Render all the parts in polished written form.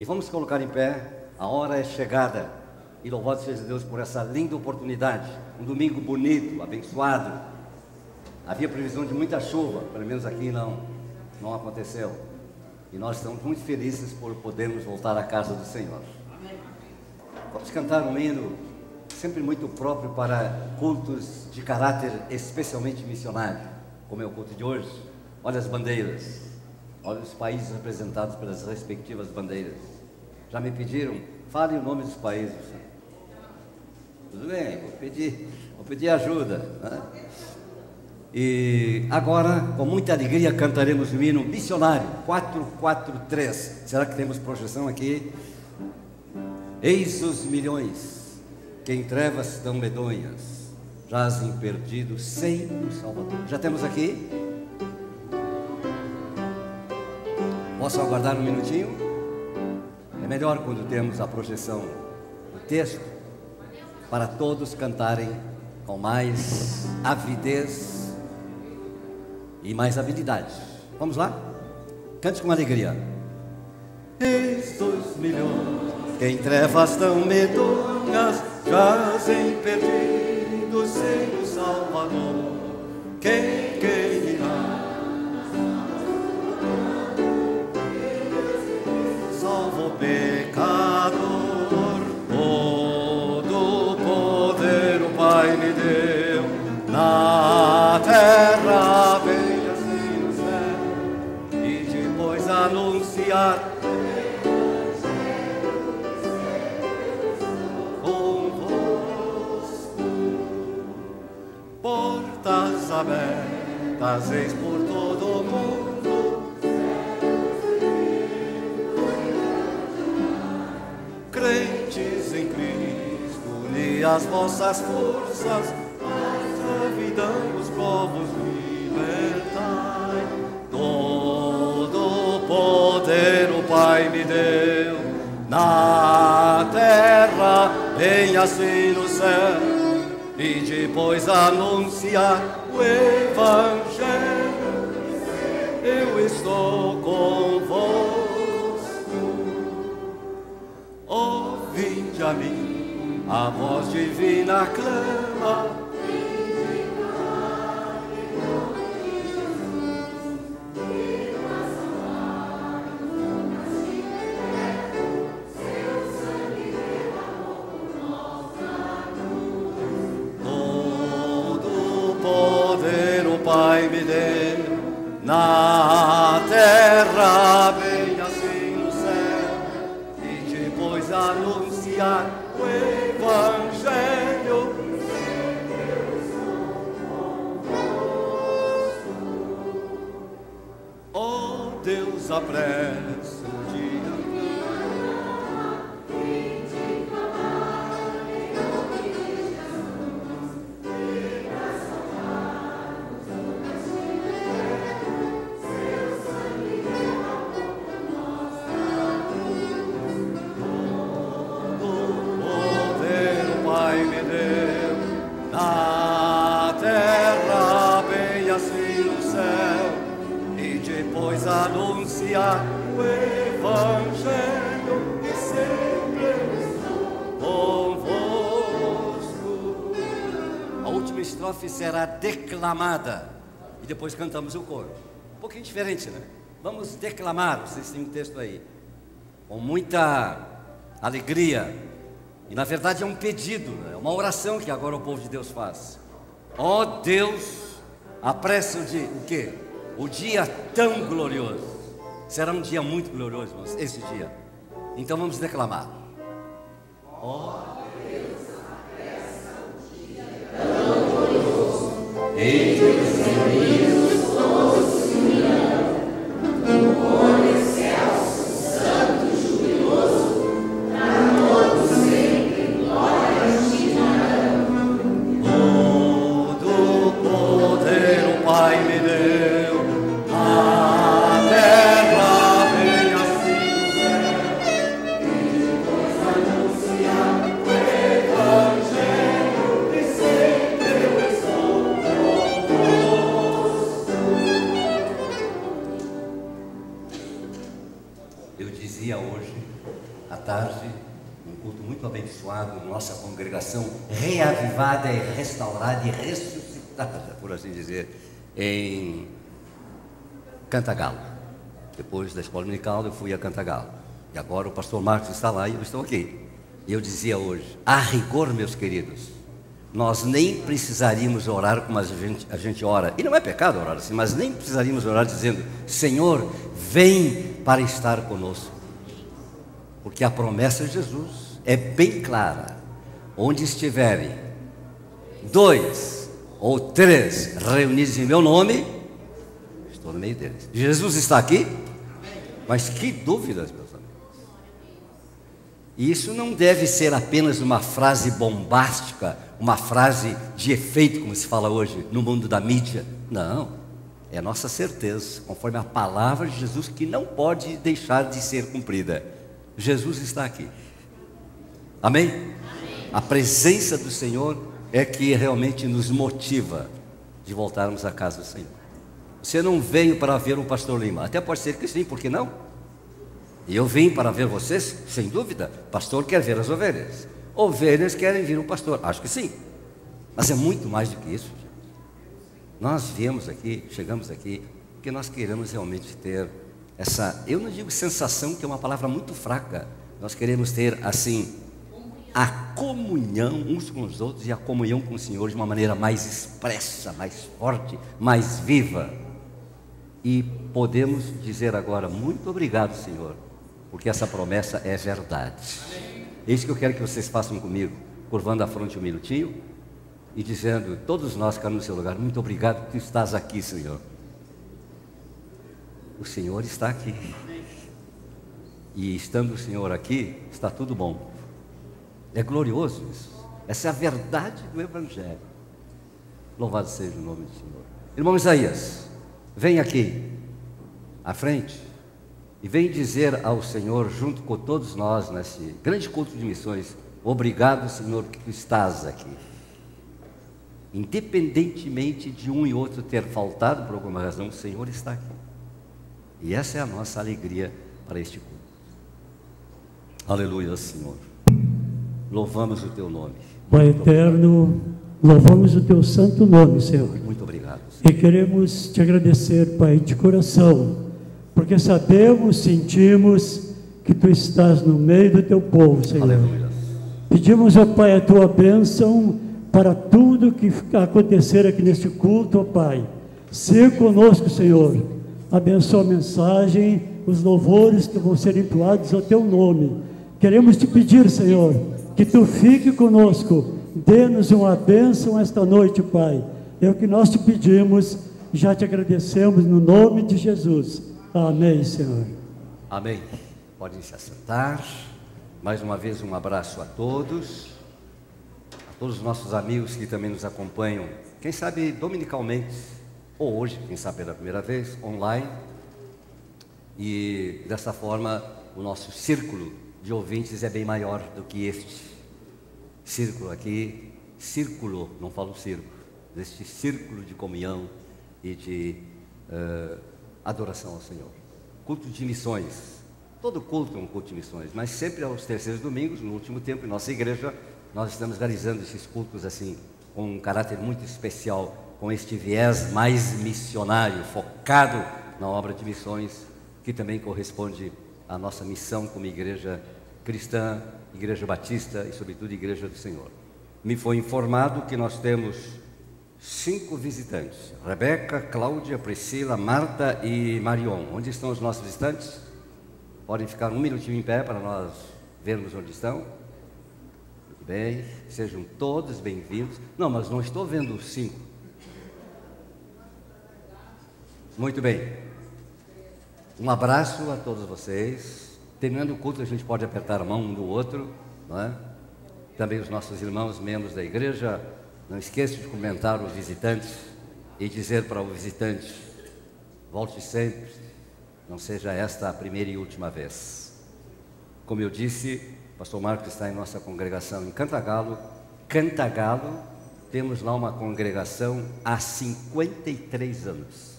E vamos colocar em pé, a hora é chegada. E louvado seja Deus por essa linda oportunidade. Um domingo bonito, abençoado. Havia previsão de muita chuva, pelo menos aqui não aconteceu. E nós estamos muito felizes por podermos voltar à casa do Senhor. Vamos cantar um hino sempre muito próprio para cultos de caráter especialmente missionário, como é o culto de hoje. Olha as bandeiras. Olha os países representados pelas respectivas bandeiras. Já me pediram, fale o nome dos países. Tudo bem, vou pedir ajuda, né? E agora, com muita alegria, cantaremos o hino missionário 443. Será que temos projeção aqui? Eis os milhões que em trevas estão medonhas, jazem perdidos sem o Salvador. Já temos aqui? Posso aguardar um minutinho? É melhor quando temos a projeção do texto, para todos cantarem com mais avidez e mais habilidade. Vamos lá? Cante com alegria. Eis os milhões que em trevas tão medonhas, jazem perdidos sem o Salvador. Quem irá? Salvo pecador, todo poder o Pai me deu, na terra bem assim no céu, e depois anunciar convosco, portas abertas, eis por todo o mundo. Crentes em Cristo, uni as vossas forças, servidão os povos libertai. Todo poder o Pai me deu, na terra, bem assim no céu, e depois anunciar o Evangelho. Eu estou convosco. Vinde a mim, a voz divina clama. Todo poder o Pai me deu, na terra bem assim no céu, e depois anunciar o Evangelho. Oh Deus, apressa o dia. Anunciar o Evangelho, e sempre estou convosco. A última estrofe será declamada e depois cantamos o coro. Um pouquinho diferente, né? Vamos declamar, vocês têm um texto aí, com muita alegria. E na verdade é um pedido, né? É uma oração que agora o povo de Deus faz. Ó Deus, apressa o quê? O dia tão glorioso. Será um dia muito glorioso, irmãos, esse dia. Então vamos declamar. Ó Deus, apressa o dia tão glorioso. Entre os inimigos todos se unirão. No coro excelso, santo, jubiloso, pra todos sempre glórias te darão. Todo poder o Pai me deu. Evangelho, e sempre eu estou à tarde, um culto muito abençoado, nossa congregação reavivada e restaurada e ressuscitada, por assim dizer, em Cantagalo. Depois da escola dominical eu fui a Cantagalo. E agora o pastor Marcos está lá e eu estou aqui. E eu dizia hoje, a rigor, meus queridos, nós nem precisaríamos orar como a gente ora. E não é pecado orar assim, mas nem precisaríamos orar dizendo, Senhor, vem para estar conosco. Porque a promessa de Jesus é bem clara. Onde estiverem 2 ou 3 reunidos em meu nome, estou no meio deles. Jesus está aqui? Mas que dúvidas, meus amigos. E isso não deve ser apenas uma frase bombástica, uma frase de efeito, como se fala hoje no mundo da mídia. Não, é nossa certeza, conforme a palavra de Jesus, que não pode deixar de ser cumprida. Jesus está aqui. Amém? Amém. A presença do Senhor é que realmente nos motiva de voltarmos à casa do Senhor. Você não veio para ver o pastor Lima, até pode ser que sim, por que não? E eu vim para ver vocês, sem dúvida. O pastor quer ver as ovelhas, ovelhas querem vir o pastor, acho que sim. Mas é muito mais do que isso, gente. Nós viemos aqui, chegamos aqui, porque nós queremos realmente ter essa, eu não digo sensação, que é uma palavra muito fraca. Nós queremos ter assim a comunhão uns com os outros e a comunhão com o Senhor de uma maneira mais expressa, mais forte, mais viva. E podemos dizer agora, muito obrigado, Senhor, porque essa promessa é verdade. É isso que eu quero que vocês façam comigo, curvando a fronte um minutinho e dizendo, todos nós que estamos no seu lugar, muito obrigado por que estás aqui, Senhor. O Senhor está aqui. E estando o Senhor aqui, está tudo bom. É glorioso isso. Essa é a verdade do Evangelho. Louvado seja o nome do Senhor. Irmão Isaías, vem aqui à frente e vem dizer ao Senhor, junto com todos nós, nesse grande culto de missões, obrigado, Senhor, que tu estás aqui. Independentemente de um e outro ter faltado por alguma razão, o Senhor está aqui. E essa é a nossa alegria para este culto. Aleluia, Senhor. Louvamos o teu nome. Pai eterno, louvamos o teu santo nome, Senhor. Muito obrigado, Senhor. E queremos te agradecer, Pai, de coração, porque sabemos, sentimos que tu estás no meio do teu povo, Senhor. Aleluia. Pedimos, ó Pai, a tua bênção para tudo que acontecer aqui neste culto, ó Pai. Ser conosco, Senhor. Abençoa a mensagem, os louvores que vão ser entoados ao teu nome. Queremos te pedir, Senhor, que tu fique conosco. Dê-nos uma bênção esta noite, Pai. É o que nós te pedimos, já te agradecemos no nome de Jesus. Amém, Senhor. Amém. Podem se assentar. Mais uma vez um abraço a todos os nossos amigos que também nos acompanham, quem sabe dominicalmente, ou hoje, quem sabe pela primeira vez, online. E dessa forma o nosso círculo de ouvintes é bem maior do que este círculo aqui, círculo, não falo circo, deste círculo de comunhão e de adoração ao Senhor. Culto de missões, todo culto é um culto de missões, mas sempre aos terceiros domingos, no último tempo, em nossa igreja, nós estamos realizando esses cultos assim, com um caráter muito especial, com este viés mais missionário, focado na obra de missões, que também corresponde à nossa missão como igreja cristã, igreja batista e sobretudo igreja do Senhor. Me foi informado que nós temos 5 visitantes, Rebeca, Cláudia, Priscila, Marta e Marion. Onde estão os nossos visitantes? Podem ficar um minutinho em pé para nós vermos onde estão. Muito bem, sejam todos bem-vindos. Não, mas não estou vendo os 5. Muito bem, um abraço a todos vocês. Terminando o culto, a gente pode apertar a mão um do outro, não é? Também os nossos irmãos, membros da igreja, não esqueça de cumprimentar os visitantes e dizer para o visitante, volte sempre, não seja esta a primeira e última vez. Como eu disse, o pastor Marcos está em nossa congregação em Cantagalo. Cantagalo, temos lá uma congregação há 53 anos.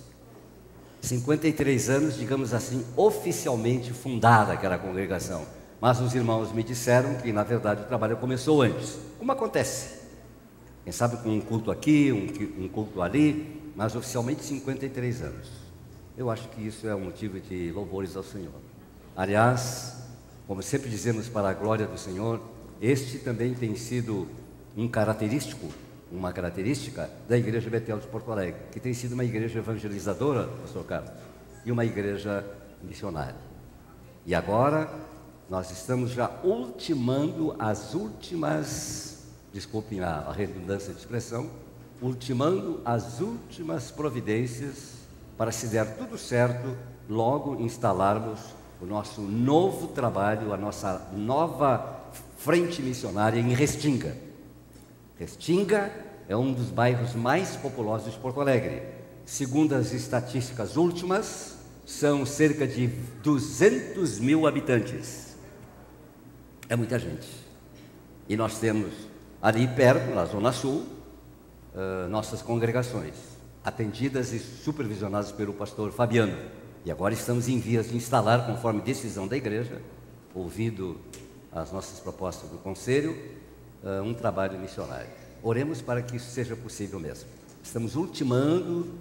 53 anos, digamos assim, oficialmente fundada aquela congregação. Mas os irmãos me disseram que, na verdade, o trabalho começou antes. Como acontece? Quem sabe com um culto aqui, um culto ali, mas oficialmente 53 anos. Eu acho que isso é um motivo de louvores ao Senhor. Aliás, como sempre dizemos, para a glória do Senhor, este também tem sido uma característica da Igreja Betel de Porto Alegre, que tem sido uma igreja evangelizadora, pastor Carlos, e uma igreja missionária. E agora nós estamos já ultimando as últimas, desculpem a redundância de expressão, ultimando as últimas providências para, se der tudo certo, logo instalarmos o nosso novo trabalho, a nossa nova frente missionária em Restinga. Restinga é um dos bairros mais populosos de Porto Alegre. Segundo as estatísticas últimas, são cerca de 200 mil habitantes. É muita gente. E nós temos ali perto, na Zona Sul, nossas congregações, atendidas e supervisionadas pelo pastor Fabiano. E agora estamos em vias de instalar, conforme decisão da igreja, ouvido as nossas propostas do conselho, um trabalho missionário. Oremos para que isso seja possível mesmo. Estamos ultimando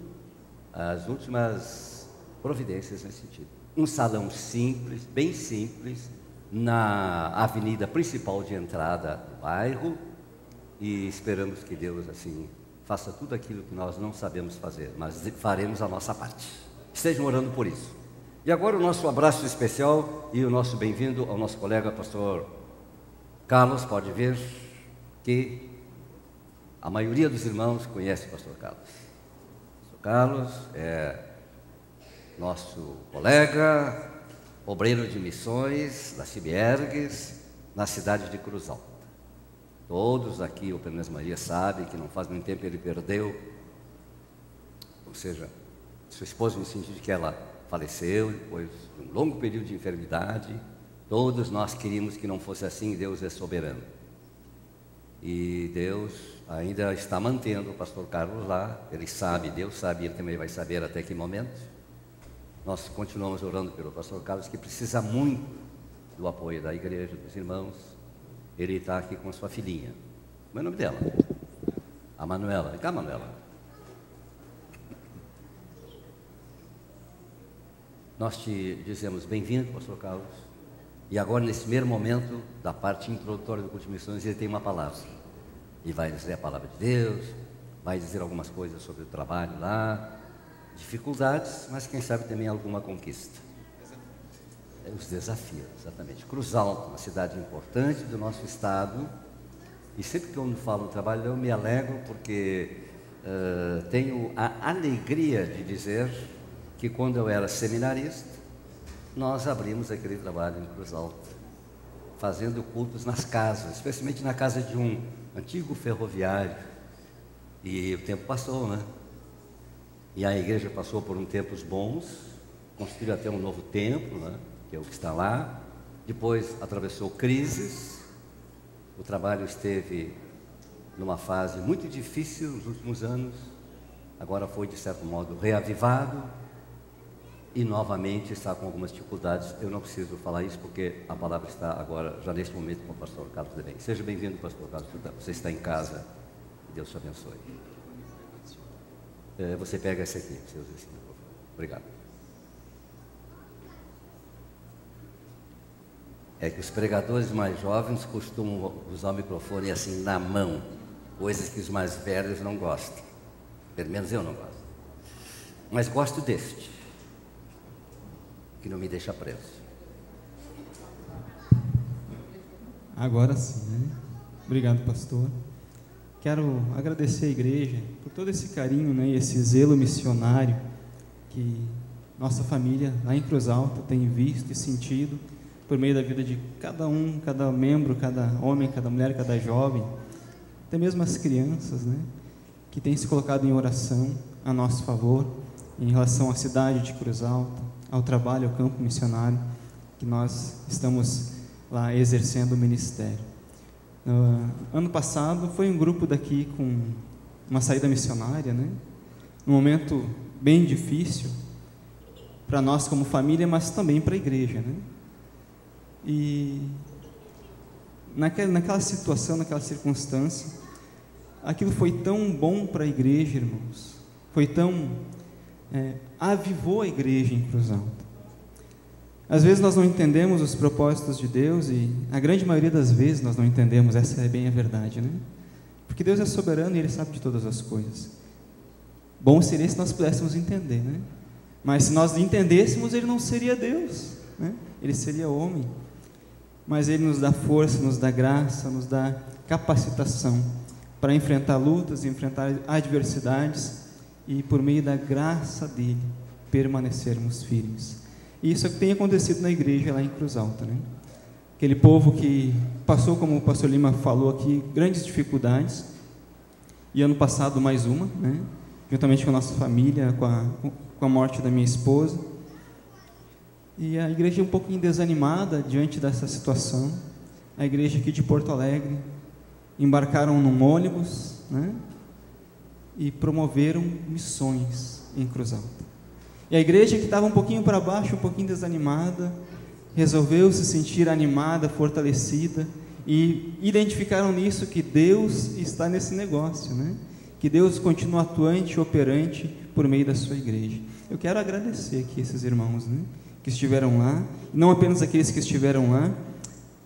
as últimas providências nesse sentido. Um salão simples, bem simples, na avenida principal de entrada do bairro, e esperamos que Deus assim faça tudo aquilo que nós não sabemos fazer, mas faremos a nossa parte. Estejam orando por isso. E agora o nosso abraço especial e o nosso bem-vindo ao nosso colega pastor Carlos. Pode ver que a maioria dos irmãos conhece o pastor Carlos. O pastor Carlos é nosso colega, obreiro de missões da Cibiergues, na cidade de Cruz Alta. Todos aqui, o Penas Maria, sabem que não faz muito tempo ele perdeu, ou seja, sua esposa, no sentido de que ela faleceu depois de um longo período de enfermidade. Todos nós queríamos que não fosse assim. Deus é soberano. E Deus ainda está mantendo o pastor Carlos lá. Ele sabe, Deus sabe, ele também vai saber até que momento. Nós continuamos orando pelo pastor Carlos, que precisa muito do apoio da igreja, dos irmãos. Ele está aqui com a sua filhinha. Como é o nome dela? A Manuela. Vem cá, Manuela. Nós te dizemos bem-vindo, pastor Carlos. E agora, nesse primeiro momento da parte introdutória do culto de missões, ele tem uma palavra. Ele vai dizer a palavra de Deus, vai dizer algumas coisas sobre o trabalho lá, dificuldades, mas quem sabe também alguma conquista. Os desafios, exatamente. Cruz Alta, uma cidade importante do nosso estado. E sempre que eu falo no trabalho, eu me alegro porque tenho a alegria de dizer que quando eu era seminarista, nós abrimos aquele trabalho em Cruz Alta, fazendo cultos nas casas, especialmente na casa de um antigo ferroviário. E o tempo passou, né? E a igreja passou por tempos bons, construiu até um novo templo, né? Que é o que está lá. Depois atravessou crises, o trabalho esteve numa fase muito difícil nos últimos anos, agora foi de certo modo reavivado, e novamente está com algumas dificuldades. Eu não preciso falar isso porque a palavra está agora, já neste momento, com o pastor Carlos também. Seja bem-vindo, pastor Carlos. Você está em casa, Deus te abençoe. Você pega esse aqui, seus assim, por favor. Obrigado. É que os pregadores mais jovens costumam usar o microfone assim na mão, coisas que os mais velhos não gostam. Pelo menos eu não gosto. Mas gosto deste, que não me deixa preso. Agora sim, né? Obrigado, pastor. Quero agradecer à igreja por todo esse carinho, né, e esse zelo missionário que nossa família lá em Cruz Alta tem visto e sentido por meio da vida de cada um, cada membro, cada homem, cada mulher, cada jovem, até mesmo as crianças, né, que têm se colocado em oração a nosso favor em relação à cidade de Cruz Alta, ao trabalho, ao campo missionário que nós estamos lá exercendo o ministério. Ano passado foi um grupo daqui com uma saída missionária, né? Um momento bem difícil para nós como família, mas também para a igreja, né? E naquela situação, naquela circunstância, aquilo foi tão bom para a igreja, irmãos, foi tão avivou a igreja em Cruz Alta. Às vezes nós não entendemos os propósitos de Deus, e a grande maioria das vezes nós não entendemos, essa é bem a verdade, né? Porque Deus é soberano e Ele sabe de todas as coisas. Bom seria se nós pudéssemos entender, né? Mas se nós entendêssemos, Ele não seria Deus, né? Ele seria homem. Mas Ele nos dá força, nos dá graça, nos dá capacitação para enfrentar lutas, enfrentar adversidades, e por meio da graça dEle permanecermos firmes. E isso é o que tem acontecido na igreja lá em Cruz Alta, né? Aquele povo que passou, como o pastor Lima falou aqui, grandes dificuldades, e ano passado mais uma, né? Juntamente com a nossa família, com a morte da minha esposa, e a igreja um pouquinho desanimada diante dessa situação. A igreja aqui de Porto Alegre embarcaram num ônibus, né? E promoveram missões em Cruz Alta. E a igreja que estava um pouquinho para baixo, um pouquinho desanimada, resolveu se sentir animada, fortalecida, e identificaram nisso que Deus está nesse negócio, né? Que Deus continua atuante e operante por meio da sua igreja. Eu quero agradecer aqui esses irmãos, né, que estiveram lá, não apenas aqueles que estiveram lá,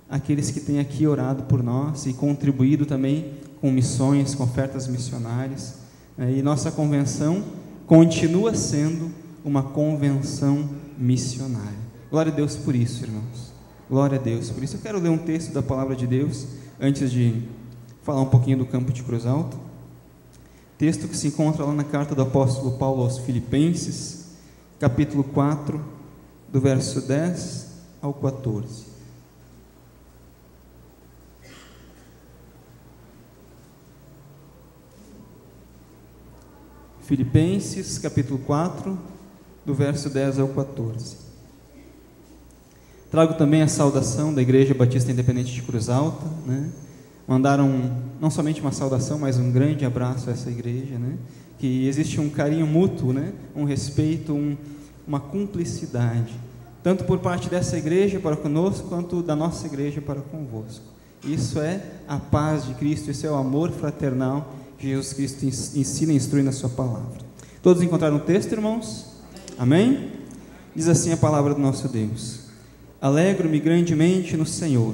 aqueles que têm aqui orado por nós e contribuído também com missões, com ofertas missionárias. E nossa convenção continua sendo uma convenção missionária. Glória a Deus por isso, irmãos. Glória a Deus por isso. Eu quero ler um texto da palavra de Deus antes de falar um pouquinho do campo de Cruz Alta. Texto que se encontra lá na carta do apóstolo Paulo aos Filipenses, capítulo 4, do verso 10 ao 14. Filipenses, capítulo 4, do verso 10 ao 14. Trago também a saudação da Igreja Batista Independente de Cruz Alta, né? Mandaram não somente uma saudação, mas um grande abraço a essa igreja, né? Que existe um carinho mútuo, né? Um respeito, uma cumplicidade, tanto por parte dessa igreja para conosco, quanto da nossa igreja para convosco. Isso é a paz de Cristo, isso é o amor fraternal que Jesus Cristo ensina e instrui na sua palavra. Todos encontraram o texto, irmãos? Amém? Diz assim a palavra do nosso Deus: alegro-me grandemente no Senhor,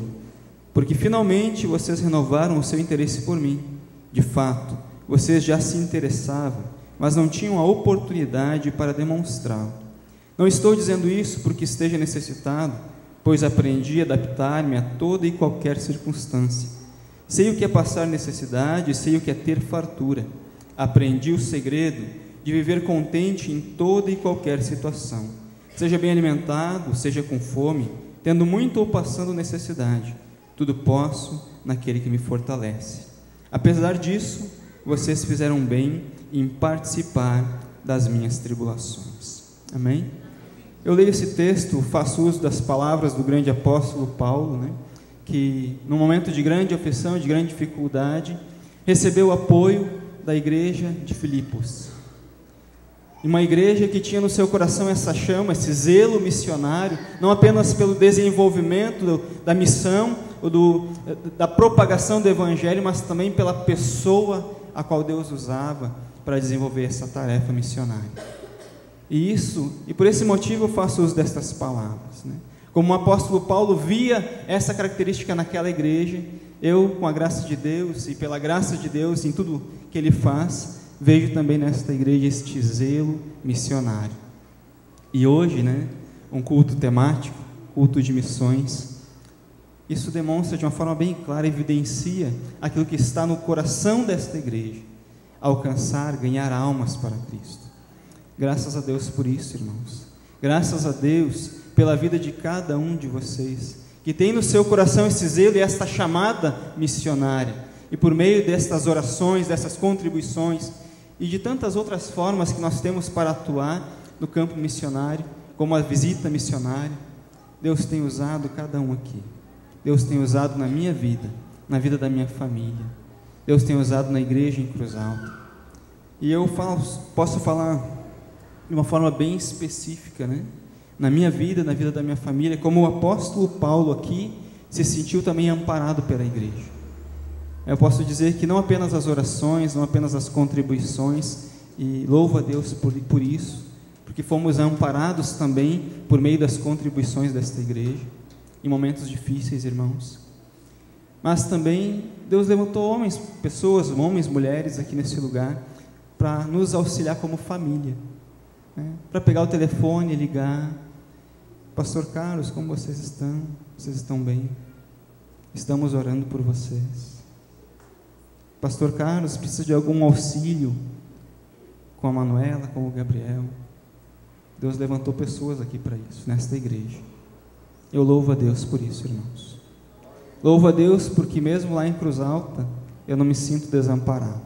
porque finalmente vocês renovaram o seu interesse por mim. De fato, vocês já se interessavam, mas não tinham a oportunidade para demonstrá-lo. Não estou dizendo isso porque esteja necessitado, pois aprendi a adaptar-me a toda e qualquer circunstância. Sei o que é passar necessidade, sei o que é ter fartura. Aprendi o segredo de viver contente em toda e qualquer situação. Seja bem alimentado, seja com fome, tendo muito ou passando necessidade. Tudo posso naquele que me fortalece. Apesar disso, vocês fizeram bem em participar das minhas tribulações. Amém? Eu leio esse texto, faço uso das palavras do grande apóstolo Paulo, né? Que num momento de grande aflição, de grande dificuldade, recebeu o apoio da igreja de Filipos. Uma igreja que tinha no seu coração essa chama, esse zelo missionário, não apenas pelo desenvolvimento da missão, da propagação do evangelho, mas também pela pessoa a qual Deus usava para desenvolver essa tarefa missionária. E por esse motivo eu faço uso destas palavras, né? Como o apóstolo Paulo via essa característica naquela igreja, eu, com a graça de Deus e pela graça de Deus em tudo que Ele faz, vejo também nesta igreja este zelo missionário. E hoje, né, um culto temático, culto de missões, isso demonstra de uma forma bem clara, evidencia aquilo que está no coração desta igreja: alcançar, ganhar almas para Cristo. Graças a Deus por isso, irmãos. Graças a Deus pela vida de cada um de vocês, que tem no seu coração esse zelo e esta chamada missionária, e por meio destas orações, dessas contribuições e de tantas outras formas que nós temos para atuar no campo missionário, como a visita missionária, Deus tem usado cada um aqui. Deus tem usado na minha vida, na vida da minha família. Deus tem usado na igreja em Cruz Alta. E eu posso falar de uma forma bem específica, né? na minha vida, na vida da minha família, como o apóstolo Paulo aqui se sentiu também amparado pela igreja. Eu posso dizer que não apenas as orações, não apenas as contribuições, e louvo a Deus por isso, porque fomos amparados também por meio das contribuições desta igreja, em momentos difíceis, irmãos. Mas também Deus levantou homens, pessoas, homens, mulheres aqui nesse lugar, para nos auxiliar como família, né? Para pegar o telefone e ligar: Pastor Carlos, como vocês estão? Vocês estão bem? Estamos orando por vocês. Pastor Carlos, precisa de algum auxílio com a Manuela, com o Gabriel? Deus levantou pessoas aqui para isso, nesta igreja. Eu louvo a Deus por isso, irmãos. Louvo a Deus porque mesmo lá em Cruz Alta, eu não me sinto desamparado.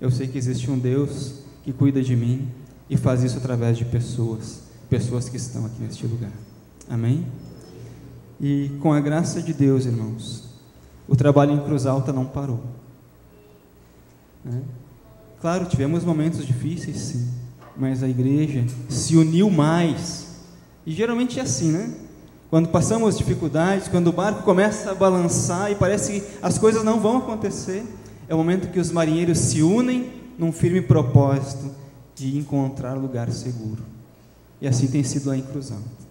Eu sei que existe um Deus que cuida de mim e faz isso através de pessoas que estão aqui neste lugar. Amém? E com a graça de Deus, irmãos, o trabalho em Cruz Alta não parou, né? Claro, tivemos momentos difíceis, sim, mas a igreja se uniu mais. E geralmente é assim, né? Quando passamos dificuldades, quando o barco começa a balançar e parece que as coisas não vão acontecer, é o momento que os marinheiros se unem num firme propósito de encontrar lugar seguro. E assim tem sido lá em Cruz Alta.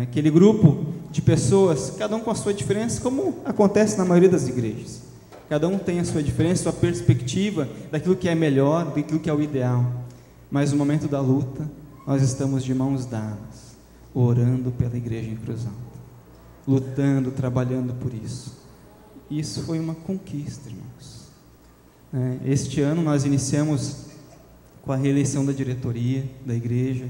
Aquele grupo de pessoas, cada um com a sua diferença, como acontece na maioria das igrejas. Cada um tem a sua diferença, sua perspectiva daquilo que é melhor, daquilo que é o ideal. Mas no momento da luta, nós estamos de mãos dadas, orando pela igreja em Cruz Alta, lutando, trabalhando por isso. Isso foi uma conquista, irmãos. Este ano nós iniciamos com a reeleição da diretoria da igreja,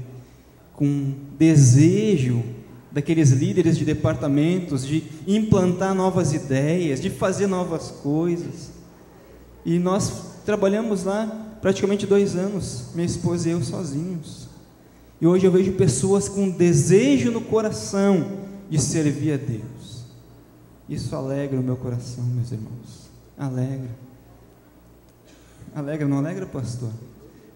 com desejo daqueles líderes de departamentos de implantar novas ideias, de fazer novas coisas. E nós trabalhamos lá praticamente 2 anos, minha esposa e eu sozinhos. E hoje eu vejo pessoas com desejo no coração de servir a Deus. Isso alegra o meu coração, meus irmãos. Alegra. Alegra, não alegra, pastor?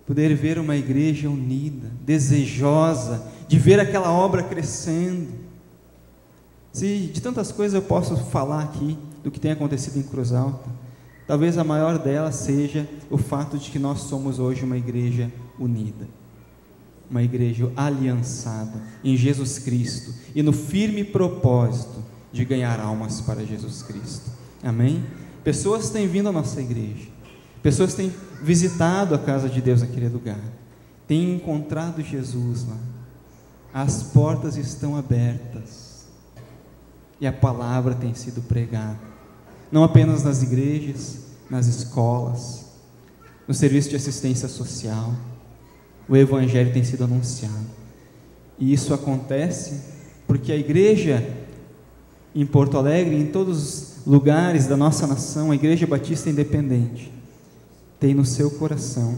Poder ver uma igreja unida, desejosa de ver aquela obra crescendo. Se de tantas coisas eu posso falar aqui do que tem acontecido em Cruz Alta, talvez a maior delas seja o fato de que nós somos hoje uma igreja unida, uma igreja aliançada em Jesus Cristo e no firme propósito de ganhar almas para Jesus Cristo. Amém? Pessoas têm vindo à nossa igreja, pessoas têm visitado a casa de Deus naquele lugar, têm encontrado Jesus lá. As portas estão abertas e a palavra tem sido pregada, não apenas nas igrejas, nas escolas, no serviço de assistência social. O evangelho tem sido anunciado, e isso acontece porque a igreja em Porto Alegre, em todos os lugares da nossa nação, a Igreja Batista Independente tem no seu coração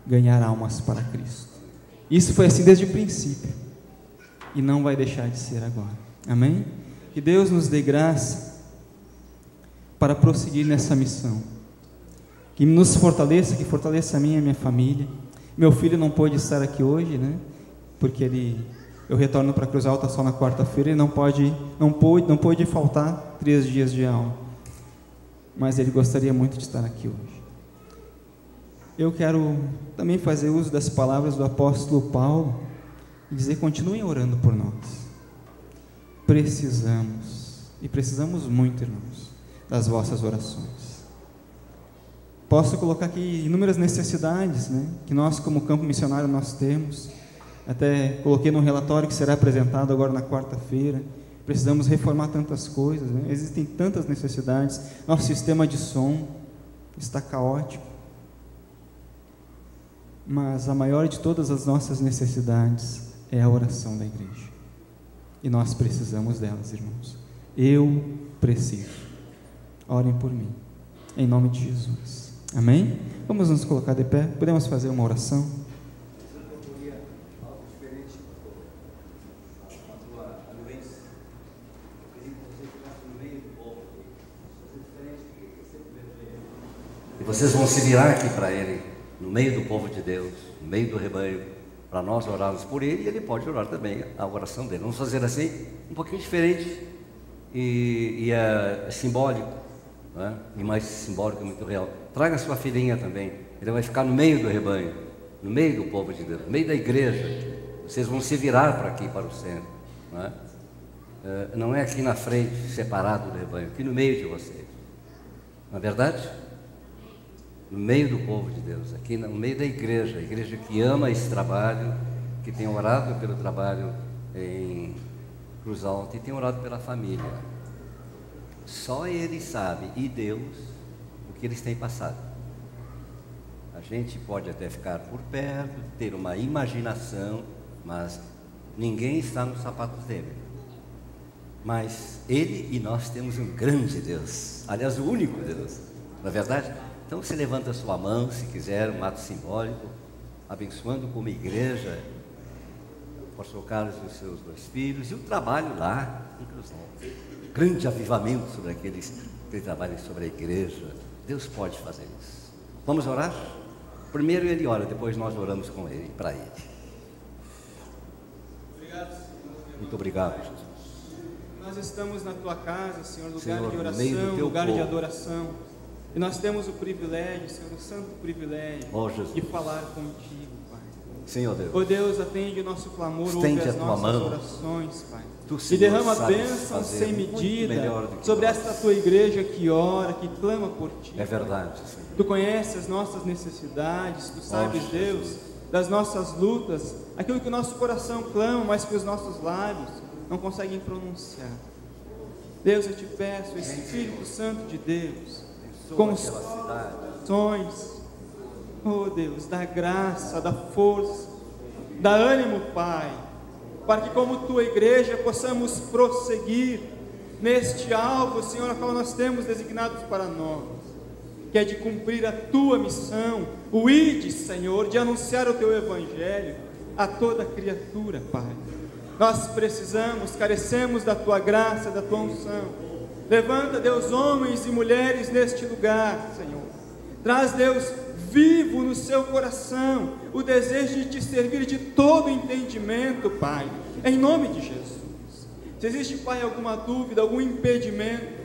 ganhar almas para Cristo. Isso foi assim desde o princípio e não vai deixar de ser agora. Amém? Que Deus nos dê graça para prosseguir nessa missão, que nos fortaleça, que fortaleça a mim e a minha família. Meu filho não pôde estar aqui hoje, né? Porque eu retorno para Cruz Alta só na quarta-feira e não pôde faltar 3 dias de aula, mas ele gostaria muito de estar aqui hoje. Eu quero também fazer uso das palavras do apóstolo Paulo e dizer: continuem orando por nós. Precisamos muito, irmãos, das vossas orações. Posso colocar aqui inúmeras necessidades, né, que nós como campo missionário nós temos. Até coloquei num relatório que será apresentado agora na quarta-feira. Precisamos reformar tantas coisas, né? Existem tantas necessidades. Nosso sistema de som está caótico, mas a maior de todas as nossas necessidades é a oração da igreja, e nós precisamos delas, irmãos. Eu preciso. Orem por mim, em nome de Jesus. Amém? Vamos nos colocar de pé. Podemos fazer uma oração? E vocês vão se virar aqui para Ele, no meio do povo de Deus, no meio do rebanho, para nós orarmos por ele, e ele pode orar também a oração dele. Vamos fazer assim, um pouquinho diferente, e é simbólico, né? E mais simbólico, muito real. Traga sua filhinha também, ele vai ficar no meio do rebanho, no meio do povo de Deus, no meio da igreja. Vocês vão se virar para aqui, para o centro, né? Não é aqui na frente, separado do rebanho, aqui no meio de vocês, não é verdade? No meio do povo de Deus, aqui no meio da igreja, a igreja que ama esse trabalho, que tem orado pelo trabalho em Cruz Alta e tem orado pela família. Só Ele sabe, e Deus, o que eles têm passado. A gente pode até ficar por perto, ter uma imaginação, mas ninguém está nos sapatos dele. Mas Ele e nós temos um grande Deus, aliás, o único Deus, não é verdade? Então você levanta a sua mão, se quiser, um ato simbólico, abençoando como igreja, o pastor Carlos e os seus 2 filhos, e o trabalho lá em Cruz Alta. Grande avivamento sobre aqueles que trabalham sobre a igreja. Deus pode fazer isso. Vamos orar? Primeiro ele ora, depois nós oramos com ele, para ele. Obrigado, Senhor. Muito obrigado, Jesus. Nós estamos na tua casa, Senhor, lugar Senhor, de no meio do oração, teu lugar povo. de adoração. E nós temos o privilégio, Senhor, o santo privilégio Jesus, de falar contigo, Pai. Senhor Deus, Ó Deus, atende o nosso clamor, ouve estende as a tua nossas mão. orações, Pai. Tu, E Senhor, derrama sabes bênção fazer sem muito medida melhor do que sobre nós. esta tua igreja que ora, que clama por ti. É verdade, Senhor. Tu conheces as nossas necessidades, Tu sabes, Jesus. Deus, das nossas lutas, aquilo que o nosso coração clama, mas que os nossos lábios não conseguem pronunciar. Deus, eu te peço, Espírito Santo de Deus, com os Abençoa aquela cidade. sonhos, oh Deus, da graça, da força, dá ânimo, Pai, para que como tua igreja possamos prosseguir neste alvo, Senhor, a qual nós temos designados para nós, que é de cumprir a tua missão, o ide, Senhor, de anunciar o teu evangelho a toda criatura, Pai. Nós precisamos, carecemos da tua graça, da tua unção. Levanta, Deus, homens e mulheres neste lugar, Senhor. Traz, Deus, vivo no seu coração o desejo de te servir de todo entendimento, Pai, em nome de Jesus. Se existe, Pai, alguma dúvida, algum impedimento,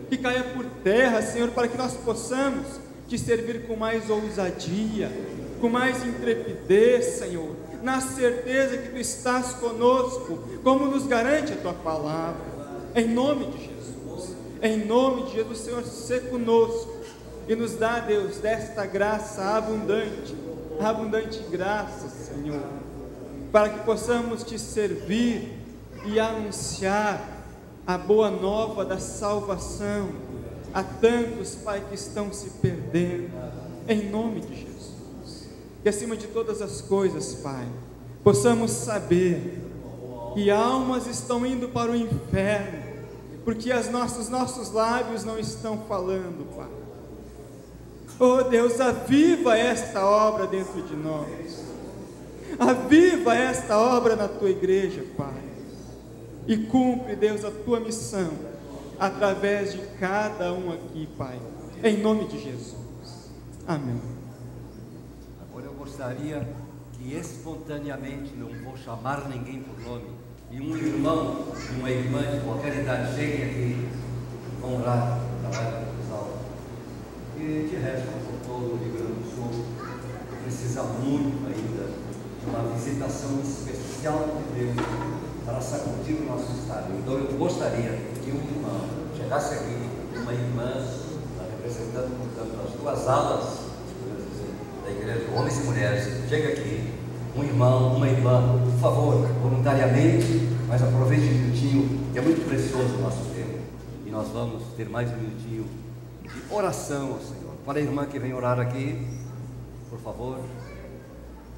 que caia por terra, Senhor, para que nós possamos te servir com mais ousadia, com mais intrepidez, Senhor, na certeza que Tu estás conosco, como nos garante a Tua palavra, em nome de Jesus. Em nome de Jesus, Senhor, sê conosco e nos dá, Deus, desta graça abundante, abundante graça, Senhor, para que possamos Te servir e anunciar a boa nova da salvação a tantos, Pai, que estão se perdendo, em nome de Jesus. Que acima de todas as coisas, Pai, possamos saber que almas estão indo para o inferno, porque os nossos lábios não estão falando, Pai. Oh Deus, aviva esta obra dentro de nós, aviva esta obra na Tua igreja, Pai, e cumpre, Deus, a Tua missão, através de cada um aqui, Pai, em nome de Jesus, amém. Agora eu gostaria que espontaneamente, não vou chamar ninguém por nome, e um irmão e uma irmã de qualquer idade chegue aqui, vão orar o trabalho do casal. E de resto, por todo o Rio Grande do Sul, precisa muito ainda de uma visitação especial de Deus para sacudir o nosso estado. Então eu gostaria que um irmão chegasse aqui, uma irmã, representando, portanto, as 2 alas da igreja, homens e mulheres, chega aqui, um irmão, uma irmã, por favor, voluntariamente, mas aproveite um minutinho, que é muito precioso o nosso tempo, e nós vamos ter mais um minutinho de oração ao Senhor. Para a irmã que vem orar aqui, por favor,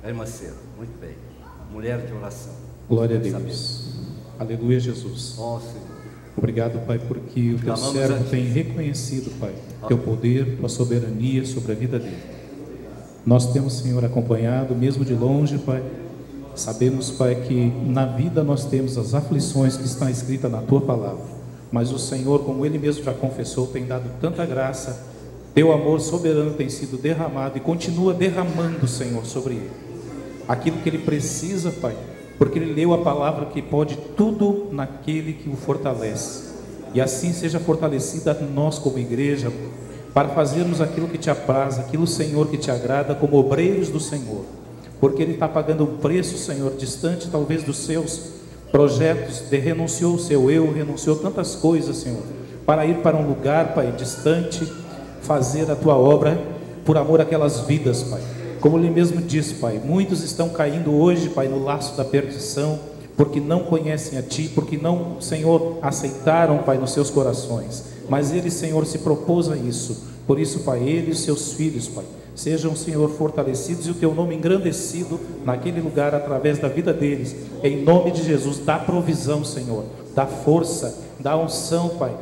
a irmã Cera, muito bem, mulher de oração. Glória a Deus, aleluia Jesus. Ó Senhor, obrigado, Pai, porque o Teu Clamamos servo a Ti. tem reconhecido, Pai, Teu poder, Tua soberania sobre a vida dele. Nós temos, Senhor, acompanhado, mesmo de longe, Pai. Sabemos, Pai, que na vida nós temos as aflições que estão escritas na Tua palavra, mas o Senhor, como Ele mesmo já confessou, tem dado tanta graça, Teu amor soberano tem sido derramado e continua derramando, Senhor, sobre Ele. aquilo que ele precisa, Pai, porque ele leu a palavra que pode tudo naquele que o fortalece. E assim seja fortalecida nós como igreja, para fazermos aquilo que te apraz, aquilo, Senhor, que te agrada, como obreiros do Senhor, porque ele está pagando um preço, Senhor, distante talvez dos seus projetos, renunciou o seu eu, renunciou tantas coisas, Senhor, para ir para um lugar, Pai, distante, fazer a tua obra por amor àquelas vidas, Pai. Como ele mesmo diz, Pai, muitos estão caindo hoje, Pai, no laço da perdição, porque não conhecem a Ti, porque não, Senhor, aceitaram, Pai, nos seus corações. Mas ele, Senhor, se propôs a isso. Por isso, Pai, ele e os seus filhos, Pai, sejam, Senhor, fortalecidos e o Teu nome engrandecido naquele lugar através da vida deles. Em nome de Jesus, dá provisão, Senhor, dá força, dá unção, Pai,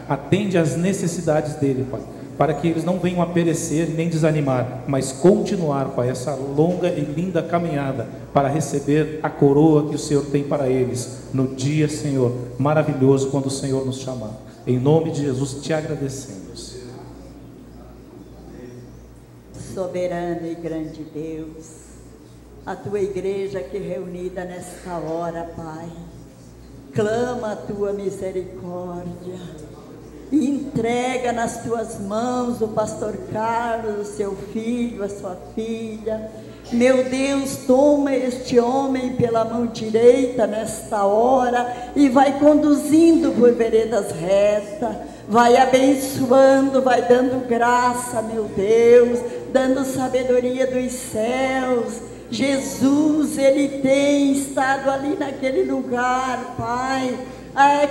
atende às necessidades dele, Pai, para que eles não venham a perecer nem desanimar, mas continuar, Pai, essa longa e linda caminhada para receber a coroa que o Senhor tem para eles no dia, Senhor, maravilhoso, quando o Senhor nos chamar. Em nome de Jesus te agradecemos. Soberano e grande Deus, a tua igreja aqui reunida nesta hora, Pai, clama a tua misericórdia e entrega nas tuas mãos o pastor Carlos, o seu filho, a sua filha. Meu Deus, toma este homem pela mão direita nesta hora e vai conduzindo por veredas retas, vai abençoando, vai dando graça, meu Deus, dando sabedoria dos céus. Jesus, ele tem estado ali naquele lugar, Pai,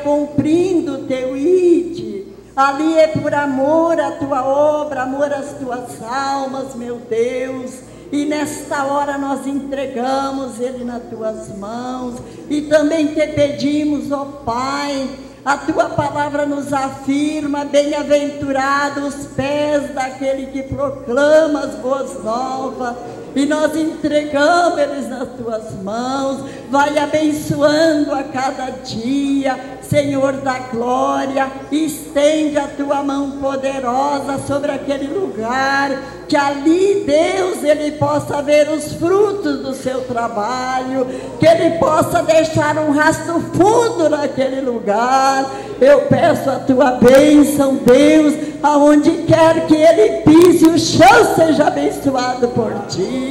cumprindo o teu ide. Ali é por amor à tua obra, amor às tuas almas, meu Deus. E nesta hora nós entregamos ele nas tuas mãos e também te pedimos, ó Pai, a tua palavra nos afirma: bem-aventurados os pés daquele que proclama as boas novas. E nós entregamos eles nas tuas mãos. Vai abençoando a cada dia, Senhor da glória. Estende a tua mão poderosa sobre aquele lugar, que ali, Deus, ele possa ver os frutos do seu trabalho, que ele possa deixar um rastro fundo naquele lugar. Eu peço a tua bênção, Deus, aonde quer que ele pise, o chão seja abençoado por ti.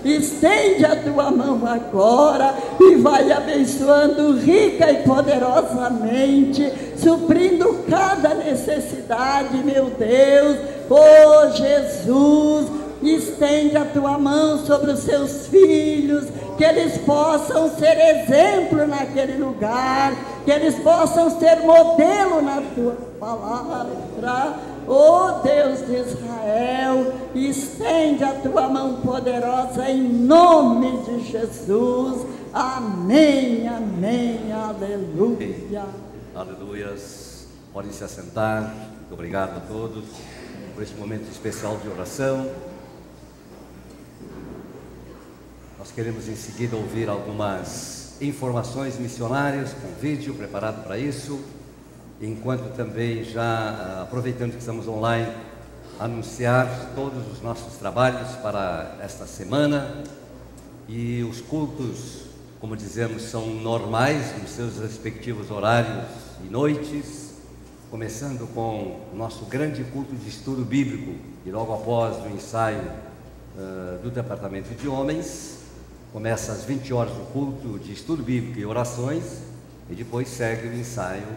Estende a tua mão agora e vai abençoando rica e poderosamente, suprindo cada necessidade, meu Deus. Oh Jesus, estende a tua mão sobre os seus filhos, que eles possam ser exemplo naquele lugar, que eles possam ser modelo na tua palavra. Oh Deus de Israel, estende a tua mão poderosa em nome de Jesus. Amém, amém, aleluia. Aleluias. Podem se assentar. Muito obrigado a todos por este momento especial de oração. Nós queremos em seguida ouvir algumas informações missionárias com vídeo preparado para isso. Enquanto também, já aproveitando que estamos online, anunciar todos os nossos trabalhos para esta semana. E os cultos, como dizemos, são normais nos seus respectivos horários e noites, começando com o nosso grande culto de estudo bíblico, e logo após o ensaio do Departamento de Homens, começa às 20 horas o culto de estudo bíblico e orações, e depois segue o ensaio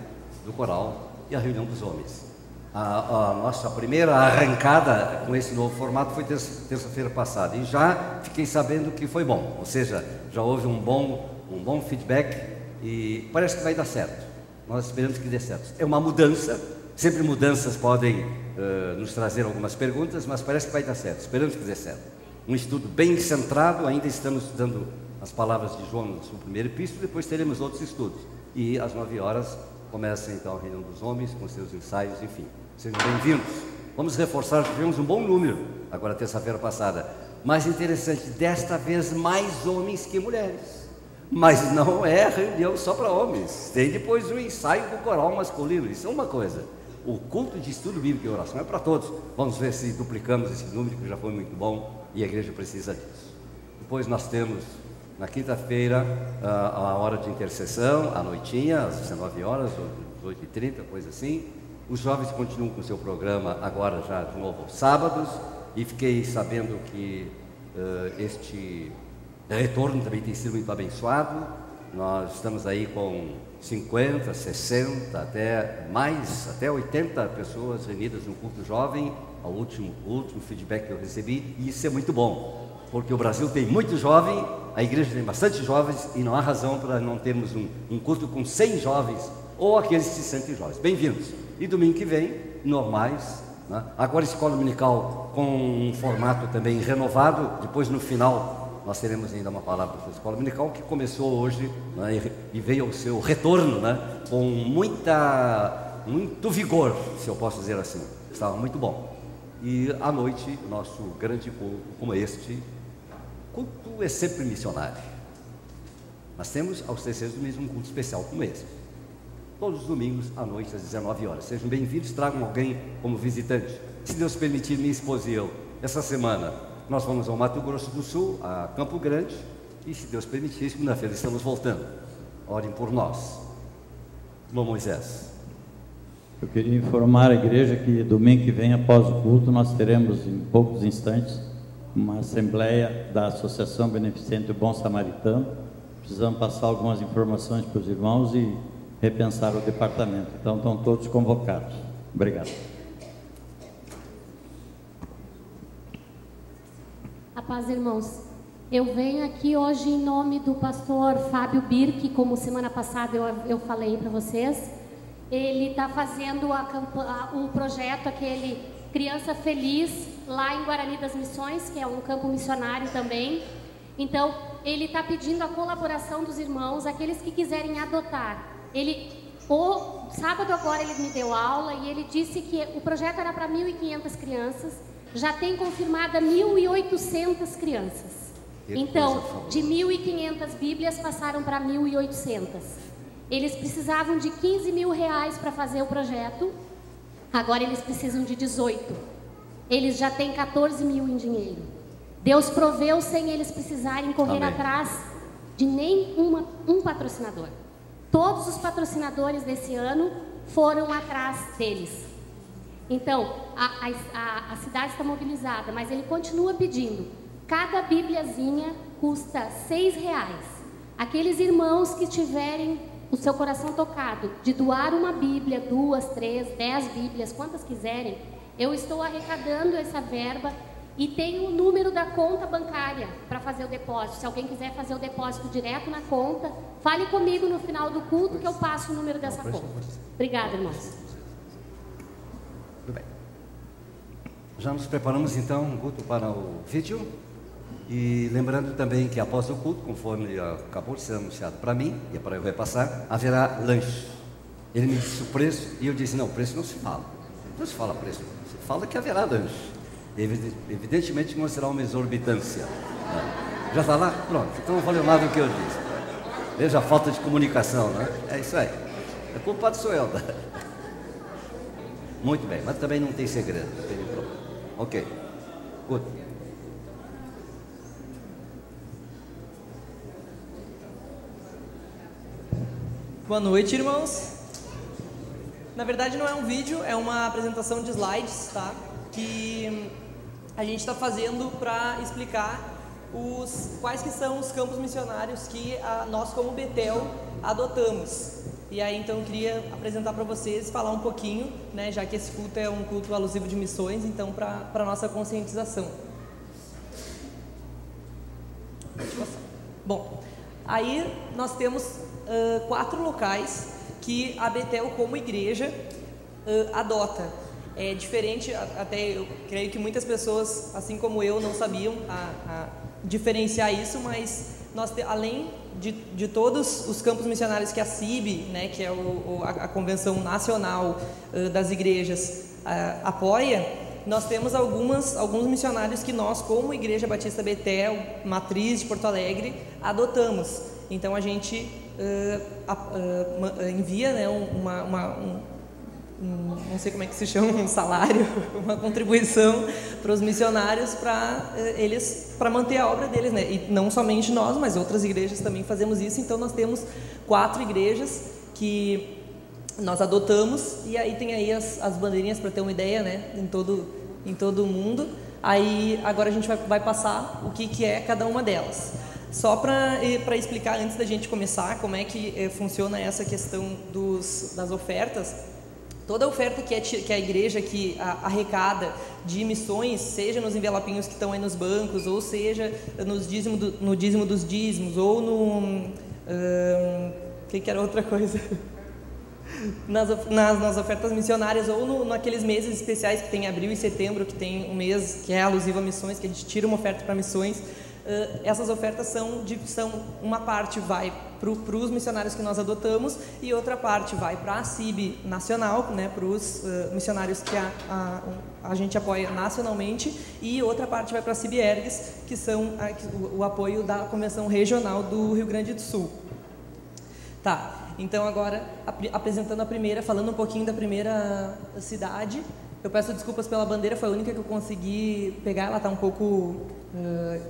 do coral e a reunião dos homens. A nossa primeira arrancada com esse novo formato foi terça-feira passada, e já fiquei sabendo que foi bom, ou seja, já houve um bom feedback e parece que vai dar certo. Nós esperamos que dê certo. É uma mudança, sempre mudanças podem nos trazer algumas perguntas, mas parece que vai dar certo, esperamos que dê certo. Um estudo bem centrado, ainda estamos estudando as palavras de João no seu primeiro epístolo, depois teremos outros estudos, e às 9 horas começa então a reunião dos homens com seus ensaios, enfim. Sejam bem-vindos. Vamos reforçar, tivemos um bom número agora terça-feira passada. Mais interessante, desta vez mais homens que mulheres. Mas não é reunião só para homens. Tem depois o ensaio do coral masculino. Isso é uma coisa. O culto de estudo bíblico e oração é para todos. Vamos ver se duplicamos esse número, que já foi muito bom e a igreja precisa disso. Depois nós temos, na quinta-feira, a hora de intercessão, à noitinha, às 19 horas, ou 18h30, coisa assim. Os jovens continuam com o seu programa agora já de novo aos sábados. E fiquei sabendo que este retorno também tem sido muito abençoado. Nós estamos aí com 50, 60, até 80 pessoas reunidas no culto jovem, o último feedback que eu recebi, e isso é muito bom, porque o Brasil tem muito jovem, a igreja tem bastante jovens, e não há razão para não termos um culto com 100 jovens, ou aqueles que se sentem jovens. Bem-vindos! E domingo que vem, normais, né? Agora escola dominical com um formato também renovado, depois no final nós teremos ainda uma palavra para a escola dominical que começou hoje, né, e veio ao seu retorno, né, com muito vigor, se eu posso dizer assim. Estava muito bom. E à noite, nosso grande culto como este, culto é sempre missionário. Nós temos aos terceiros domingos um culto especial como esse. Todos os domingos à noite às 19 horas. Sejam bem-vindos, tragam alguém como visitante. Se Deus permitir, minha esposa e eu, essa semana, nós vamos ao Mato Grosso do Sul, a Campo Grande, e se Deus permitir, segunda-feira estamos voltando. Orem por nós. Irmão Moisés. Eu queria informar a igreja que domingo que vem, após o culto, nós teremos em poucos instantes uma assembleia da Associação Beneficente do Bom Samaritano. Precisamos passar algumas informações para os irmãos e repensar o departamento. Então estão todos convocados. Obrigado. A paz, irmãos. Eu venho aqui hoje em nome do pastor Fábio Birk, como semana passada eu falei para vocês. Ele está fazendo um projeto, aquele Criança Feliz, lá em Guarani das Missões, que é um campo missionário também. Então, ele está pedindo a colaboração dos irmãos, aqueles que quiserem adotar. Sábado agora ele me deu aula e ele disse que o projeto era para 1.500 crianças. Já tem confirmada 1.800 crianças. Então, de 1.500 Bíblias passaram para 1.800. Eles precisavam de 15 mil reais para fazer o projeto. Agora eles precisam de 18. Eles já têm 14 mil em dinheiro. Deus proveu sem eles precisarem correr atrás de um patrocinador. Todos os patrocinadores desse ano foram atrás deles. Então, a cidade está mobilizada, mas ele continua pedindo. Cada bíbliazinha custa R$6. Aqueles irmãos que tiverem o seu coração tocado de doar uma Bíblia, 2, 3, 10 Bíblias, quantas quiserem, eu estou arrecadando essa verba e tenho o número da conta bancária para fazer o depósito. Se alguém quiser fazer o depósito direto na conta, fale comigo no final do culto que eu passo o número dessa conta. Obrigada, irmãos. Tudo bem. Já nos preparamos então, Guto, para o vídeo. E lembrando também que após o culto, conforme acabou de ser anunciado para mim, e é para eu repassar, haverá lanche. Ele me disse o preço e eu disse, não, o preço não se fala. Não se fala preço, se fala que haverá lanche. Evidentemente não será uma exorbitância. Já está lá? Pronto, então não valeu nada o que eu disse. Veja a falta de comunicação, né? É isso aí. É culpado sou eu. Muito bem, mas também não tem segredo, não tem problema. Ok. Good. Boa noite, irmãos. Na verdade não é um vídeo, é uma apresentação de slides, tá? Que a gente está fazendo para explicar quais que são os campos missionários que nós como Betel adotamos. E aí então eu queria apresentar para vocês, falar um pouquinho, né, já que esse culto é um culto alusivo de missões, então para nossa conscientização. Bom, aí nós temos 4 locais que a Betel como igreja adota. É diferente, até eu creio que muitas pessoas, assim como eu, não sabiam diferenciar isso, mas nós, além de todos os campos missionários que a CIB, né, que é a Convenção Nacional das Igrejas, apoia, nós temos alguns missionários que nós, como Igreja Batista Betel, Matriz de Porto Alegre, adotamos. Então a gente envia, né, não sei como é que se chama, um salário, uma contribuição para os missionários para manter a obra deles, né? E não somente nós, mas outras igrejas também fazemos isso. Então nós temos 4 igrejas que nós adotamos, e aí tem aí as bandeirinhas para ter uma ideia, né? Em todo o mundo. Aí agora a gente vai passar o que é cada uma delas. Só para explicar antes da gente começar como é que funciona essa questão das ofertas. Toda oferta que a igreja que arrecada de missões, seja nos envelopinhos que estão aí nos bancos, ou seja no dízimo dos dízimos, ou no... que era outra coisa? Nas ofertas missionárias, ou naqueles meses especiais que tem abril e setembro, que tem um mês que é alusivo a missões, que a gente tira uma oferta para missões. Essas ofertas uma parte vai para os missionários que nós adotamos, e outra parte vai para a CIB nacional, né, para os missionários que a gente apoia nacionalmente, e outra parte vai para a CIB Ergues, que são o apoio da Convenção Regional do Rio Grande do Sul. Tá. Então agora, apresentando falando um pouquinho da primeira cidade. Eu peço desculpas pela bandeira, foi a única que eu consegui pegar, ela está um pouco,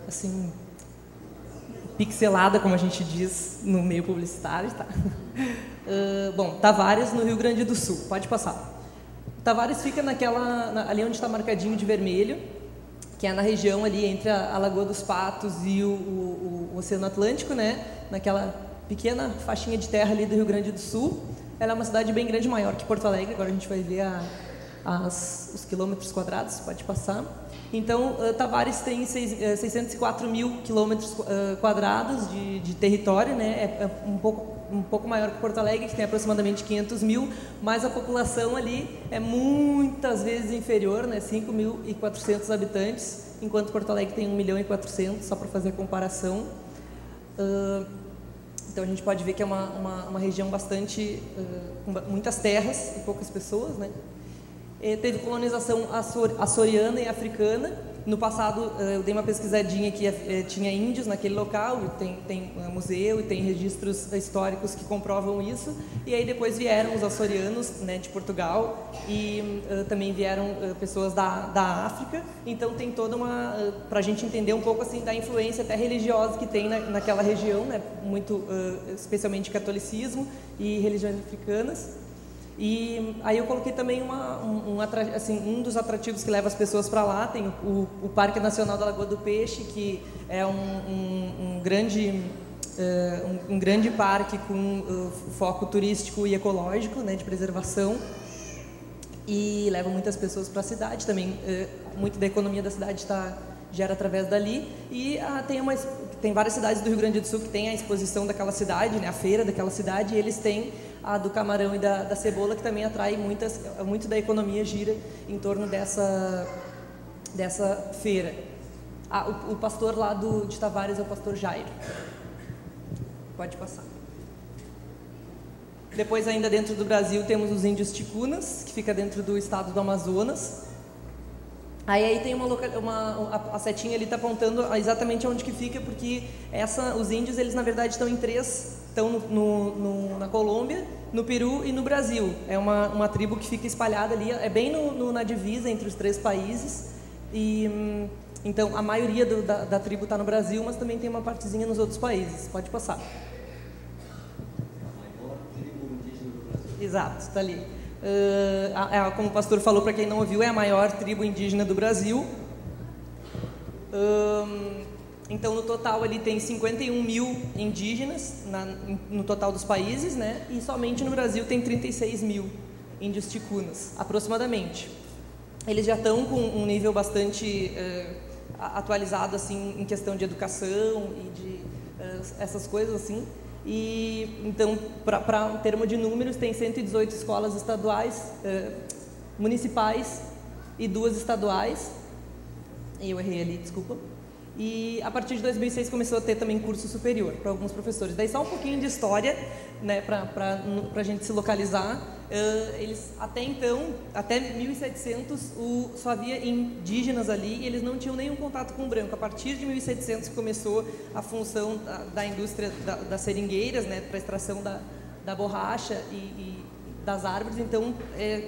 assim, pixelada, como a gente diz no meio publicitário, tá? Bom, Tavares, no Rio Grande do Sul, pode passar. Tavares fica ali onde está marcadinho de vermelho, que é na região ali entre a Lagoa dos Patos e o Oceano Atlântico, né? Naquela pequena faixinha de terra ali do Rio Grande do Sul. Ela é uma cidade bem grande, maior que Porto Alegre. Agora a gente vai ver os quilômetros quadrados, pode passar. Então, Tavares tem 604 mil quilômetros quadrados de território, né? É um pouco maior que Porto Alegre, que tem aproximadamente 500 mil, mas a população ali é muitas vezes inferior, né? 5.400 habitantes, enquanto Porto Alegre tem 1.400.000, só para fazer a comparação. Então a gente pode ver que é uma região bastante, com muitas terras e poucas pessoas, né? Teve colonização açoriana e africana. No passado, eu dei uma pesquisadinha que tinha índios naquele local, tem museu e tem registros históricos que comprovam isso. E aí depois vieram os açorianos, né, de Portugal, e também vieram pessoas da África. Então tem toda para a gente entender um pouco assim da influência até religiosa que tem naquela região, né, muito, especialmente catolicismo e religiões africanas. E aí eu coloquei também um dos atrativos que leva as pessoas para lá. Tem o Parque Nacional da Lagoa do Peixe, que é um grande parque com foco turístico e ecológico, né, de preservação, e leva muitas pessoas para a cidade também. Muito da economia da cidade gera através dali. E tem várias cidades do Rio Grande do Sul que tem a exposição daquela cidade, né, a feira daquela cidade, e eles têm a do camarão e da cebola, que também atrai muito da economia gira em torno dessa feira. O pastor lá de Tavares é o pastor Jairo. Pode passar. Depois, ainda dentro do Brasil, temos os índios ticunas, que fica dentro do estado do Amazonas. Aí tem a setinha ali está apontando exatamente onde que fica, porque os índios, eles na verdade estão na Colômbia, no Peru e no Brasil. É uma tribo que fica espalhada ali, é bem na divisa entre os 3 países. E então a maioria da tribo está no Brasil, mas também tem uma partezinha nos outros países. Pode passar. A maior tribo indígena do Brasil. Exato, está ali. Como o pastor falou, para quem não ouviu, é a maior tribo indígena do Brasil. Então, no total, ele tem 51 mil indígenas no total dos países, né? E somente no Brasil tem 36 mil índios ticunas, aproximadamente. Eles já estão com um nível bastante atualizado, assim, em questão de educação e de essas coisas, assim. E então, para um termo de números, tem 118 escolas estaduais, municipais e 2 estaduais. Eu errei ali, desculpa. E a partir de 2006 começou a ter também curso superior para alguns professores. Daí só um pouquinho de história, né, para a gente se localizar. Eles até então, até 1700, só havia indígenas ali, e eles não tinham nenhum contato com o branco. A partir de 1700 começou a função da indústria das seringueiras, né, para extração da borracha e das árvores, então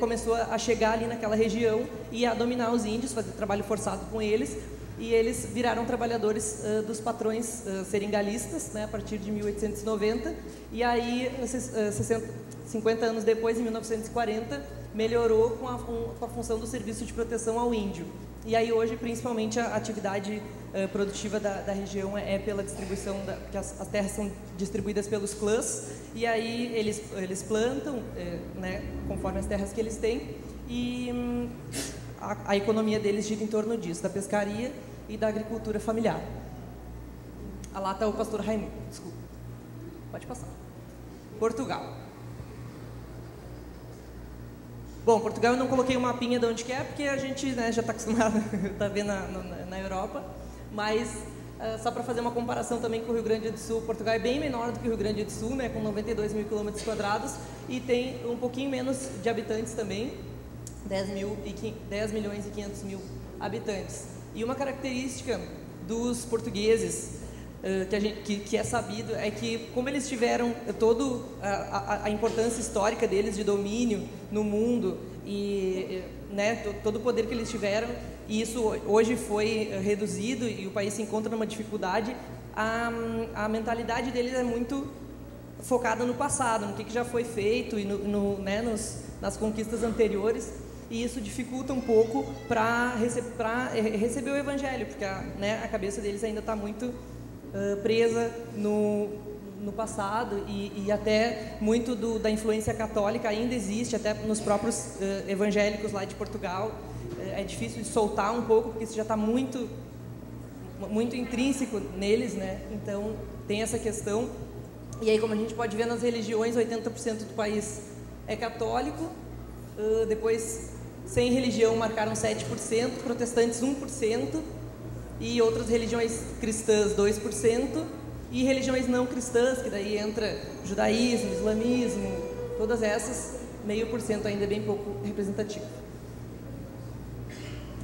começou a chegar ali naquela região e a dominar os índios, fazer trabalho forçado com eles, e eles viraram trabalhadores dos patrões seringalistas, né, a partir de 1890, e aí 50 anos depois, em 1940, melhorou com a função do serviço de proteção ao índio. E aí hoje, principalmente, a atividade produtiva da região é pela distribuição, que as terras são distribuídas pelos clãs, e aí eles plantam, né, conforme as terras que eles têm, e a economia deles gira em torno disso, da pescaria e da agricultura familiar. Lá está o pastor Raimundo, desculpa. Pode passar. Portugal. Bom, Portugal eu não coloquei um mapinha de onde que é, porque a gente, né, já está acostumado a ver na Europa, mas só para fazer uma comparação também com o Rio Grande do Sul, Portugal é bem menor do que o Rio Grande do Sul, né, com 92 mil quilômetros quadrados, e tem um pouquinho menos de habitantes também, 10 milhões e 500 mil habitantes. E uma característica dos portugueses que é sabido é que, como eles tiveram toda a importância histórica deles de domínio no mundo e, né, todo o poder que eles tiveram, e isso hoje foi reduzido e o país se encontra numa dificuldade, a mentalidade deles é muito focada no passado, no que já foi feito e né, nas conquistas anteriores, e isso dificulta um pouco para receber o evangelho, porque né, a cabeça deles ainda está muito presa no passado, e até muito da influência católica ainda existe, até nos próprios evangélicos lá de Portugal. É difícil de soltar um pouco, porque isso já está muito intrínseco neles, né? Então tem essa questão. E aí, como a gente pode ver nas religiões, 80% do país é católico, depois sem religião marcaram 7%, protestantes 1%, e outras religiões cristãs 2%, e religiões não cristãs, que daí entra judaísmo, islamismo, todas essas, 0,5% ainda é bem pouco representativo.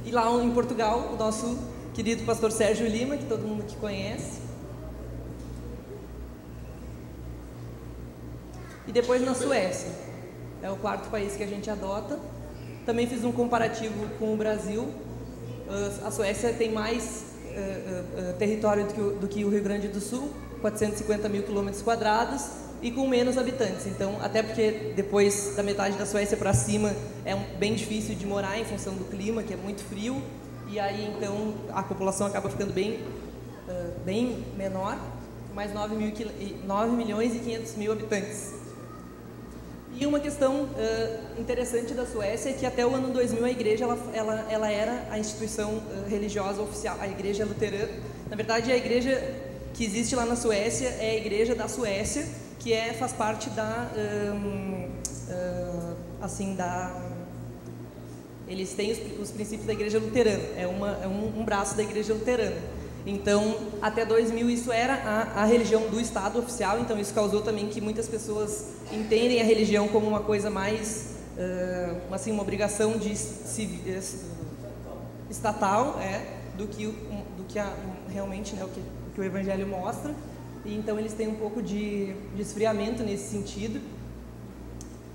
E lá em Portugal, o nosso querido pastor Sérgio Lima, que todo mundo aqui conhece. E depois na Suécia, é o 4º país que a gente adota. Também fiz um comparativo com o Brasil. A Suécia tem mais território do que o Rio Grande do Sul, 450 mil quilômetros quadrados, e com menos habitantes. Então, até porque depois da metade da Suécia para cima é bem difícil de morar em função do clima, que é muito frio, e aí então a população acaba ficando bem menor, mais 9 milhões e 500 mil habitantes. E uma questão interessante da Suécia é que até o ano 2000 a igreja ela era a instituição religiosa oficial, a igreja luterana. Na verdade, a igreja que existe lá na Suécia é a igreja da Suécia, que faz parte eles têm os princípios da igreja luterana, é um braço da igreja luterana. Então, até 2000 isso era a religião do Estado oficial, então isso causou também que muitas pessoas entendem a religião como uma coisa mais, assim, uma obrigação estatal, do que realmente, né, o que o Evangelho mostra. E então eles têm um pouco de esfriamento nesse sentido.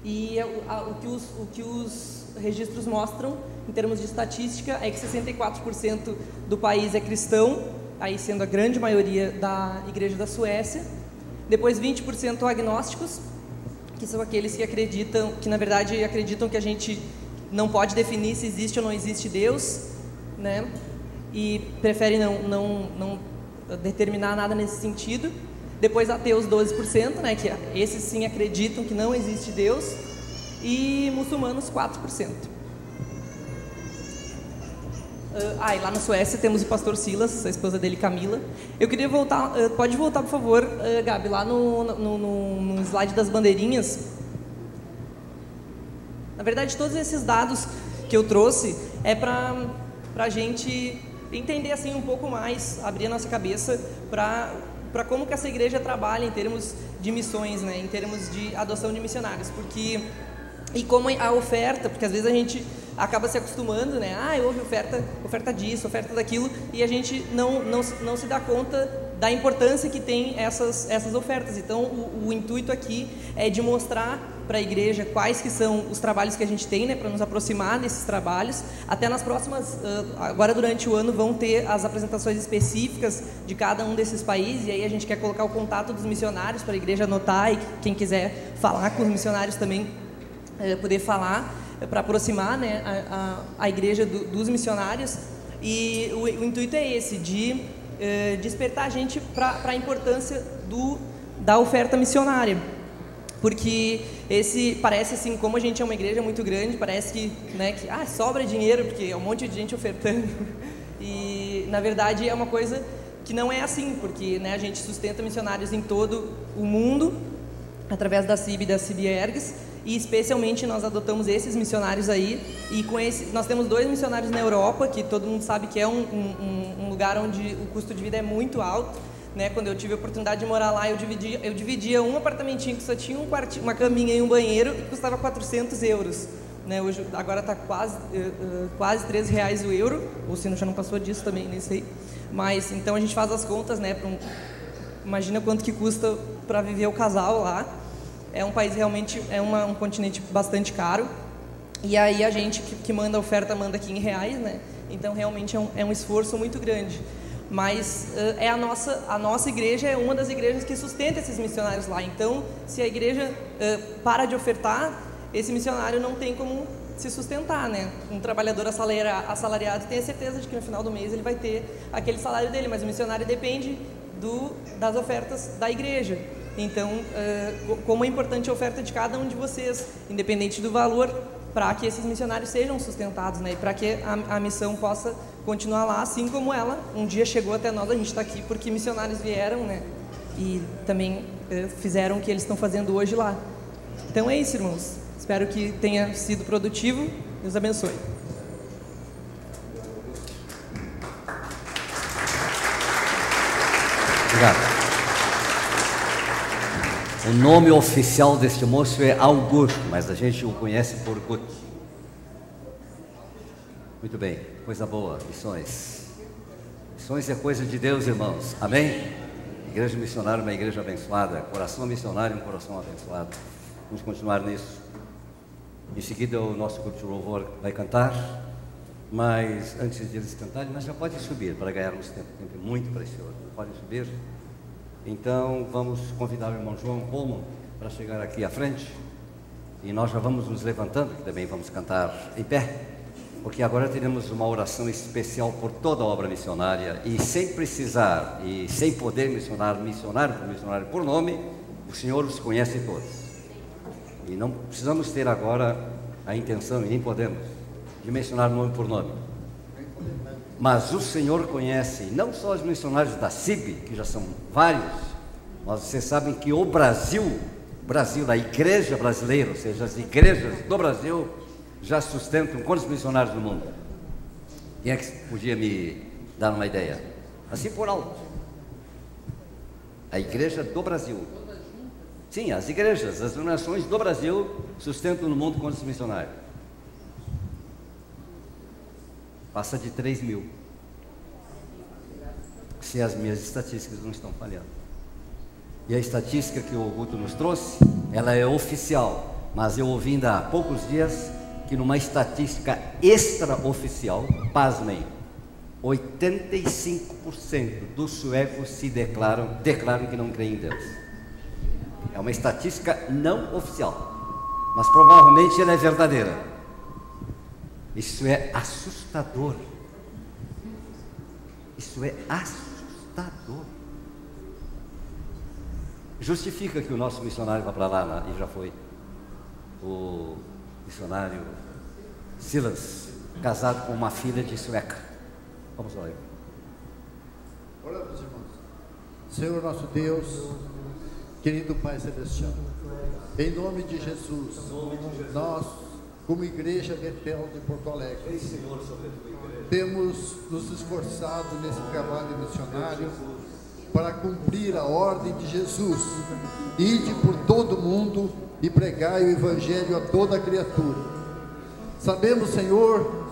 E o que os registros mostram, em termos de estatística, é que 64% do país é cristão, aí sendo a grande maioria da Igreja da Suécia. Depois 20% agnósticos, que são aqueles que acreditam, que na verdade acreditam que a gente não pode definir se existe ou não existe Deus, né? E preferem não determinar nada nesse sentido. Depois ateus 12%, né? Que esses sim acreditam que não existe Deus. E muçulmanos 4%. E lá na Suécia temos o pastor Silas, a esposa dele, Camila. Eu queria voltar, pode voltar, por favor, Gabi, lá no slide das bandeirinhas. Na verdade, todos esses dados que eu trouxe é para a gente entender assim um pouco mais, abrir a nossa cabeça para como que essa igreja trabalha em termos de missões, né, em termos de adoção de missionários, e como a oferta, porque às vezes a gente acaba se acostumando, né? Houve oferta disso, oferta daquilo, e a gente não se dá conta da importância que tem essas ofertas. Então, o intuito aqui é de mostrar para a igreja quais que são os trabalhos que a gente tem, né, para nos aproximar desses trabalhos. Até nas próximas, agora durante o ano, vão ter as apresentações específicas de cada um desses países, e aí a gente quer colocar o contato dos missionários para a igreja anotar, e quem quiser falar com os missionários também poder falar, para aproximar, né, a igreja dos missionários. E o intuito é esse, de despertar a gente para a importância da oferta missionária. Porque parece assim, como a gente é uma igreja muito grande, parece que, né, sobra dinheiro, porque é um monte de gente ofertando. E, na verdade, é uma coisa que não é assim, porque, né, a gente sustenta missionários em todo o mundo, através da CIB e da CIB Ergs, e especialmente nós adotamos esses missionários aí, e com nós temos 2 missionários na Europa, que todo mundo sabe que é um lugar onde o custo de vida é muito alto, né? Quando eu tive a oportunidade de morar lá, eu dividia um apartamentinho que só tinha uma caminha e um banheiro, e custava 400 euros, né? Hoje, agora está quase 13 reais o euro, ou se não, já não passou disso também, nem sei. Mas então a gente faz as contas, né? Imagina quanto que custa para viver o casal lá. É um país realmente, um continente bastante caro, e aí a gente que manda a oferta manda aqui em reais, né? Então realmente é um esforço muito grande. Mas a nossa igreja é uma das igrejas que sustenta esses missionários lá. Então, se a igreja para de ofertar, esse missionário não tem como se sustentar, né? Um trabalhador assalariado tem a certeza de que no final do mês ele vai ter aquele salário dele, mas o missionário depende das ofertas da igreja. Então, como é importante a oferta de cada um de vocês, independente do valor, para que esses missionários sejam sustentados, né? E para que a missão possa continuar lá, assim como ela um dia chegou até nós. A gente está aqui porque missionários vieram, né? E também fizeram o que eles estão fazendo hoje lá. Então é isso, irmãos. Espero que tenha sido produtivo. Deus abençoe. Obrigado. O nome oficial deste moço é Augusto, mas a gente o conhece por Guto. Muito bem, coisa boa, missões. Missões é coisa de Deus, irmãos. Amém? Igreja missionária é uma igreja abençoada. Coração missionário é um coração abençoado. Vamos continuar nisso. Em seguida o nosso grupo de louvor vai cantar. Mas antes de eles cantarem, mas já pode subir para ganharmos tempo. Tempo muito precioso. Podem subir. Então vamos convidar o irmão João Coleman para chegar aqui à frente, e nós já vamos nos levantando, que também vamos cantar em pé, porque agora teremos uma oração especial por toda a obra missionária, e sem precisar e sem poder missionário por nome, o Senhor os conhece todos, e não precisamos ter agora a intenção, e nem podemos, de mencionar nome por nome. Mas o Senhor conhece não só os missionários da CIB, que já são vários, mas vocês sabem que o Brasil, a igreja brasileira, ou seja, as igrejas do Brasil, já sustentam quantos missionários no mundo? Quem é que podia me dar uma ideia? Assim por alto. A igreja do Brasil. Sim, as igrejas, as nações do Brasil sustentam no mundo quantos missionários? Passa de 3 mil, se as minhas estatísticas não estão falhando. E a estatística que o Guto nos trouxe, ela é oficial, mas eu ouvi ainda há poucos dias que numa estatística extraoficial, pasmem, 85% dos suecos se declaram que não creem em Deus. É uma estatística não oficial, mas provavelmente ela é verdadeira. Isso é assustador. Isso é assustador. Justifica que o nosso missionário vá para lá, e já foi. O missionário Silas, casado com uma filha de sueca. Vamos lá. Oramos, irmãos. Senhor nosso Deus, querido Pai Celestial, em nome de Jesus, nós, como Igreja Betel de Porto Alegre, temos nos esforçado nesse trabalho missionário para cumprir a ordem de Jesus: ide por todo o mundo e pregai o Evangelho a toda criatura. Sabemos, Senhor,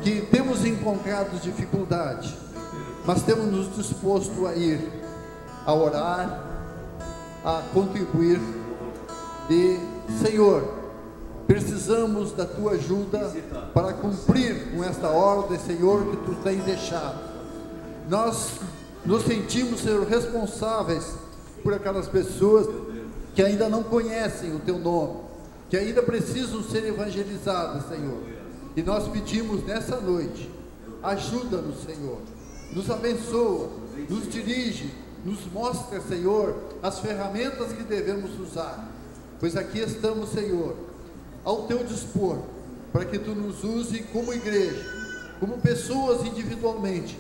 que temos encontrado dificuldade, mas temos nos disposto a ir, a orar, a contribuir e Senhor, precisamos da tua ajuda para cumprir com esta ordem, Senhor, que tu tens deixado. Nós nos sentimos, Senhor, responsáveis por aquelas pessoas que ainda não conhecem o teu nome, que ainda precisam ser evangelizadas, Senhor. E nós pedimos nessa noite, ajuda-nos, Senhor, nos abençoa, nos dirige, nos mostra, Senhor, as ferramentas que devemos usar, pois aqui estamos, Senhor, ao teu dispor, para que tu nos use como igreja, como pessoas individualmente,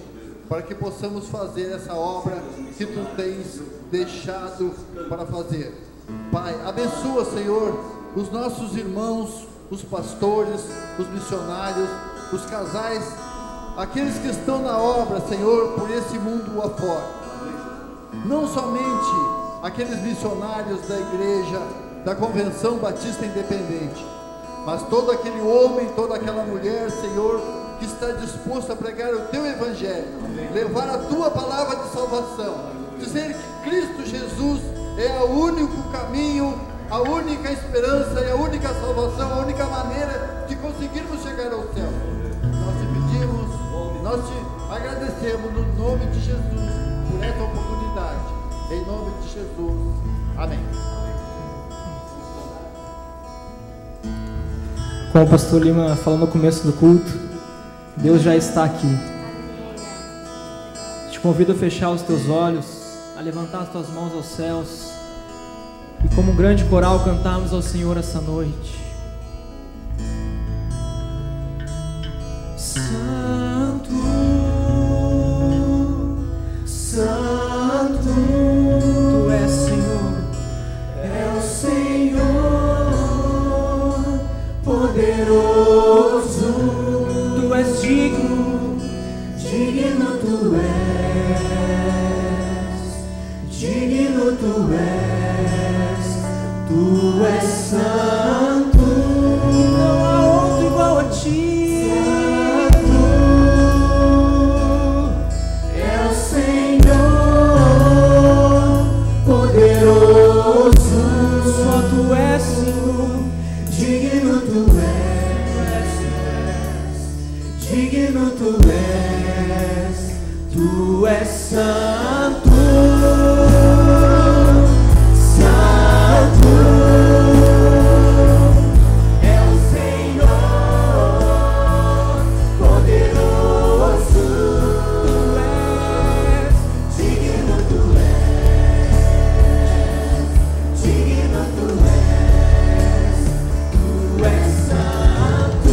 para que possamos fazer essa obra que tu tens deixado para fazer. Pai, abençoa, Senhor, os nossos irmãos, os pastores, os missionários, os casais, aqueles que estão na obra, Senhor, por esse mundo afora. Não somente aqueles missionários da igreja, da Convenção Batista Independente, mas todo aquele homem, toda aquela mulher, Senhor, que está disposto a pregar o teu evangelho, levar a tua palavra de salvação, dizer que Cristo Jesus é o único caminho, a única esperança e a única salvação, a única maneira de conseguirmos chegar ao céu. Nós te pedimos, nós te agradecemos no nome de Jesus por essa oportunidade, em nome de Jesus, amém. Como o pastor Lima falou no começo do culto, Deus já está aqui. Te convido a fechar os teus olhos, a levantar as tuas mãos aos céus e como um grande coral cantarmos ao Senhor essa noite. Santo, Santo, Tu és Senhor, é o Senhor poderoso, Tu és digno, digno Tu és, digno Tu és, Tu és santo, não há outro igual a Ti. Tu és santo, santo, é o Senhor poderoso. Tu és digno, Tu és digno, Tu és santo, santo.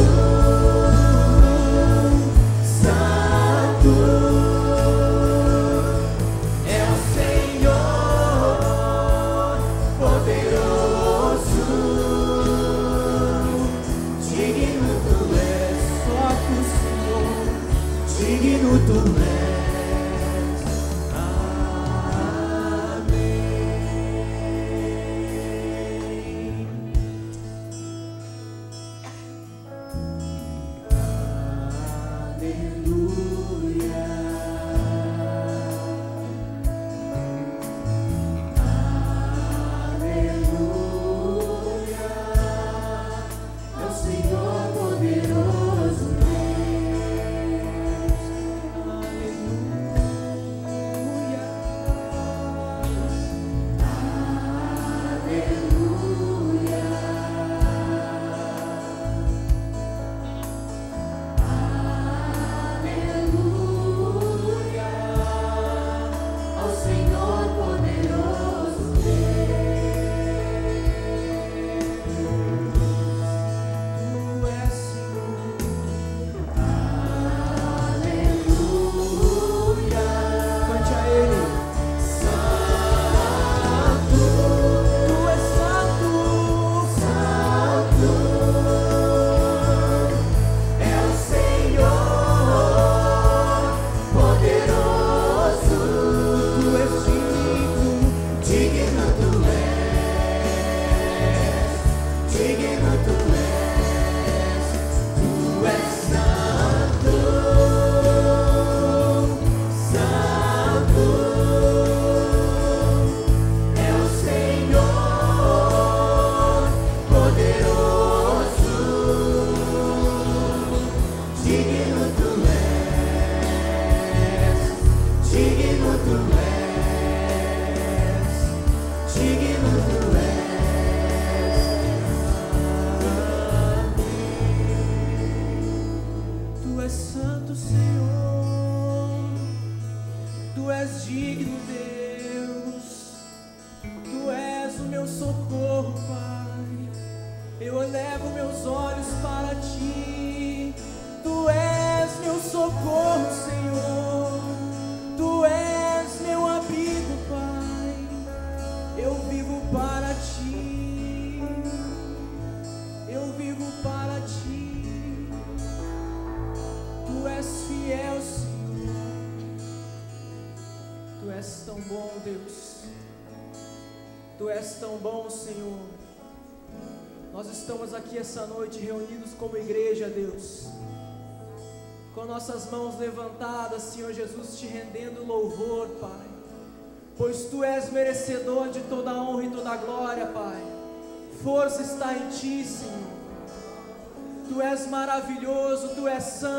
Senhor poderoso Deus. digno tu és, digno tu és, digno tu és. Tu és santo, Senhor, tu és digno, Deus, tu és o meu socorro, Pai. Eu elevo meus olhos para ti, tu és meu socorro, Senhor, tu és meu abrigo, Pai. Eu vivo para ti, eu vivo para ti. Tu és fiel, Senhor, tu és tão bom, Deus, tu és tão bom, Senhor. Nós estamos aqui essa noite reunidos como igreja, Deus, com nossas mãos levantadas, Senhor Jesus, te rendendo louvor, Pai, pois tu és merecedor de toda a honra e toda a glória, Pai. Força está em ti, Senhor. Tu és maravilhoso, tu és santo.